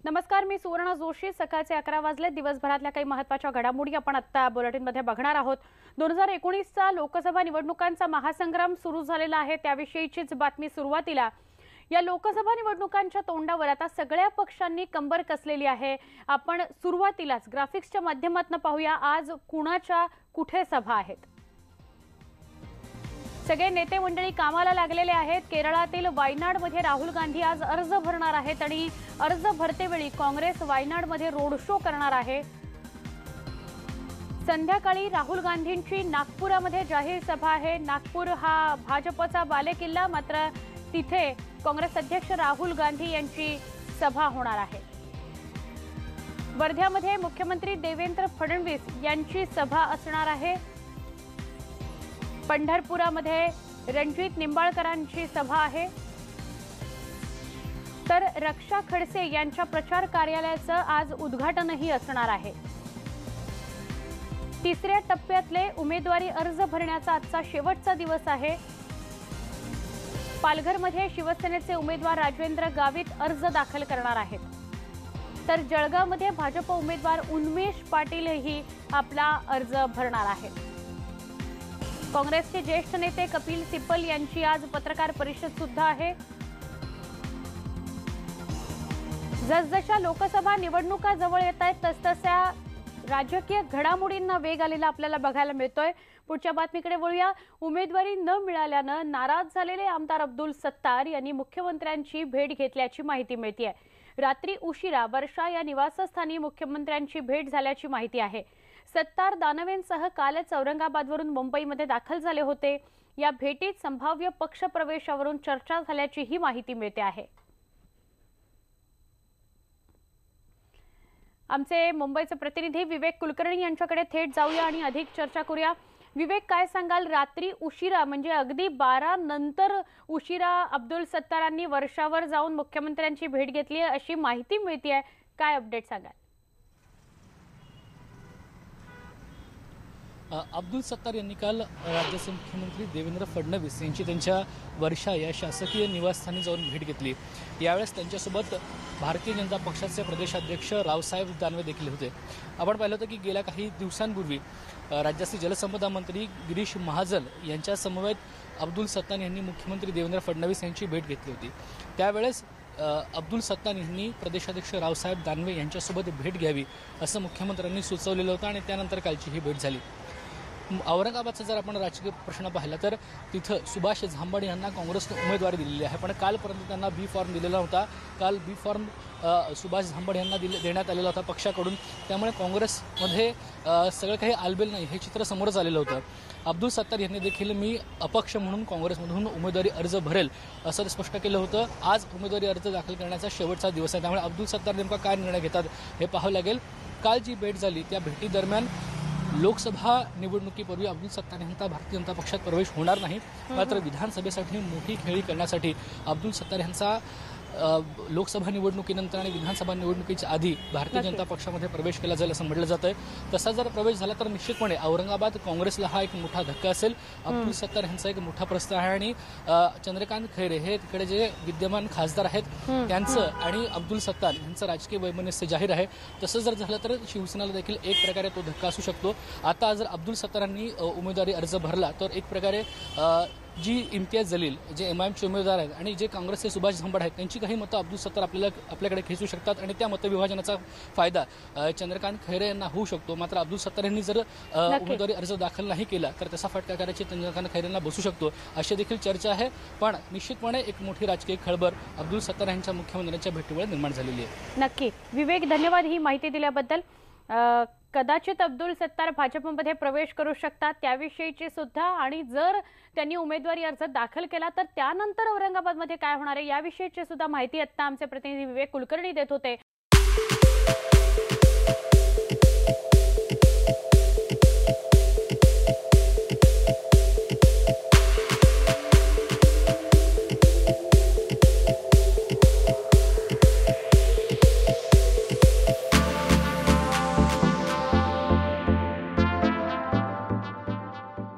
नमस्कार, मी सुवर्णा जोशी। सकाळचे 11 वाजले। दिवसभरातल्या काही महत्त्वाच्या घडामोडी आपण आता बुलेटिनमध्ये बघणार आहोत। 2019चा लोकसभा निवडणुकांचा महासंग्राम सुरू झालेला आहे, त्याविषयीचीच बातमी सुरुवातीला। या लोकसभा निवडणुकांच्या तोंडावर आता सगळ्या पक्षांनी कंबर कसलेली आहे। आपण सुरुवातीलाच ग्राफिक्सच्या माध्यमातून पाहूया आज कुणाच्या कुठे सभा आहेत। सगळे नेते मंडळी कामाला लागलेले आहेत। केरळातील वायनाडमध्ये राहुल गांधी आज अर्ज भरणार आहेत आणि अर्ज भरतेवेळी काँग्रेस वायनाडमध्ये रोड शो करणार आहे। संध्याकाळी राहुल गांधींची नागपुरामध्ये जाहीर सभा आहे। नागपूर हा भाजपचा बालेकिल्ला, मात्र तिथे काँग्रेस अध्यक्ष राहुल गांधी यांची सभा होणार आहे। वर्ध्यामध्ये मुख्यमंत्री देवेंद्र फडणवीस यांची सभा असणार आहे। पंढरपुरामध्ये रणजित निंबाळकरांची सभा आहे। तर रक्षा खडसे यांच्या प्रचार कार्यालयाचं आज उद्घाटनही असणार आहे। तिसऱ्या टप्प्यातले उमेदवारी अर्ज भरण्याचा आजचा शेवटचा दिवस आहे। पालघरमध्ये शिवसेनेचे उमेदवार राजेंद्र गावित अर्ज दाखल करणार आहेत। तर जळगावमध्ये भाजप उमेदवार उन्मेष पाटीलही आपला अर्ज भरणार आहेत। काँग्रेसचे ज्येष्ठ नेते कपिल सिब्बल यांची आज पत्रकार परिषद सुद्धा आहे। जसजशा लोकसभा निवडणुका जवळ येत आहेत तसतशा राजकीय घडामोडींना वेग आलेला आपल्याला बघायला मिळतोय। पुढच्या बातमीकडे वळूया। उमेदवारी न मिळाल्यानं नाराज झालेले आमदार अब्दुल सत्तार यांनी मुख्यमंत्र्यांची भेट घेतल्याची माहिती मिळते। रात्री उशिरा वर्षा या निवासस्थानी मुख्यमंत्र्यांची भेट झाल्याची माहिती आहे। सत्तार दानवेंसह कालच औरंगाबादवरून मुंबईमध्ये दाखल झाले होते। या भेटीत संभाव्य पक्षप्रवेशावरून चर्चा झाल्याची ही माहिती मिळते आहे। आमचे मुंबईचे प्रतिनिधी विवेक कुलकर्णी यांच्याकडे थेट जाऊया आणि अधिक चर्चा करूया। विवेक, काय सांगाल? रात्री उशिरा म्हणजे अगदी 12 नंतर उशिरा अब्दुल सत्तारांनी वर्षावर जाऊन मुख्यमंत्र्यांची भेट घेतली अशी माहिती मिळते, काय अपडेट सांगाल? अब्दुल सत्तार यांनी काल राज्याचे मुख्यमंत्री देवेंद्र फडणवीस यांची त्यांच्या वर्षा या शासकीय निवासस्थानी जाऊन भेट घेतली। यावेळेस त्यांच्यासोबत भारतीय जनता पक्षाचे प्रदेशाध्यक्ष रावसाहेब दानवे देखील होते। आपण पाहिलं होतं की गेल्या काही दिवसांपूर्वी राज्याचे जलसंपदा मंत्री गिरीश महाजन यांच्या समवेत अब्दुल सत्तार यांनी मुख्यमंत्री देवेंद्र फडणवीस यांची भेट घेतली होती। त्यावेळेस अब्दुल सत्तार यांनी प्रदेशाध्यक्ष रावसाहेब दानवे यांच्यासोबत भेट घ्यावी असं मुख्यमंत्र्यांनी सुचवलेलं होतं आणि त्यानंतर कालची ही भेट झाली। औरंगाबादचा जर आपण राजकीय प्रश्न पाहिला तर तिथं सुभाष झांबड यांना काँग्रेसने उमेदवारी दिलेली आहे, पण कालपर्यंत त्यांना बी फॉर्म दिलेला होता। काल बी फॉर्म सुभाष झांबड यांना देण्यात आलेला होता पक्षाकडून, त्यामुळे काँग्रेसमध्ये सगळं काही आलबेल नाही हे चित्र समोरच आलेलं होतं। अब्दुल सत्तार यांनी देखील मी अपक्ष म्हणून काँग्रेसमधून उमेदवारी अर्ज भरेल असं स्पष्ट केलं होतं। आज उमेदवारी अर्ज दाखल करण्याचा शेवटचा दिवस आहे, त्यामुळे अब्दुल सत्तार नेमका काय निर्णय घेतात हे पाहावं लागेल। काल जी भेट झाली त्या भेटीदरम्यान लोकसभा निवडणुकीपूर्वी अब्दुल सत्तार यांचा भारतीय जनता पक्षात प्रवेश होणार नाही, मात्र विधानसभेसाठी मोठी खेळी करण्यासाठी अब्दुल सत्तार यांचा लोकसभा निवडणुकीनंतर आणि विधानसभा निवडणुकीच्या आधी भारतीय जनता पक्षामध्ये प्रवेश केला जाईल असं म्हटलं जातंय। तसा जर प्रवेश झाला तर निश्चितपणे औरंगाबाद काँग्रेसला हा एक मोठा धक्का असेल। अब्दुल सत्तार यांचा एक मोठा प्रस्ताव आहे आणि चंद्रकांत खैरे हे तिकडे जे विद्यमान खासदार आहेत त्यांचं आणि अब्दुल सत्तार यांचं राजकीय वैमनस्य जाहीर आहे। तसं जर झालं तर शिवसेनेला देखील एक प्रकारे तो धक्का असू शकतो। आता जर अब्दुल सत्तारांनी उमेदवारी अर्ज भरला तर एक प्रकारे जी इम्तियाज जलील जे एमआयएमचे उमेदवार आहेत आणि जे काँग्रेसचे सुभाष झांबड आहेत त्यांची काही मतं अब्दुल सत्तार आपल्याकडे खेचू शकतात आणि त्या मतविभाजनाचा फायदा चंद्रकांत खैरे यांना होऊ शकतो। मात्र अब्दुल सत्तार यांनी जर उमेदवारी अर्ज दाखल नाही केला तर त्याचा फटका करायची चंद्रकांत खैरेंना बसू शकतो अशी देखील चर्चा आहे। पण निश्चितपणे एक मोठी राजकीय खळबळ अब्दुल सत्तार यांच्या मुख्यमंत्र्यांच्या भेटीमुळे निर्माण झालेली आहे। नक्की विवेक, धन्यवाद ही माहिती दिल्याबद्दल। कदाचित अब्दुल सत्तार भाजपमध्ये प्रवेश करू शकतात त्याविषयीची सुद्धा, आणि जर त्यांनी उमेदवारी अर्ज दाखल केला तर त्यानंतर औरंगाबादमध्ये काय होणार आहे याविषयीची सुद्धा माहिती आता आमचे प्रतिनिधी विवेक कुलकर्णी देत होते।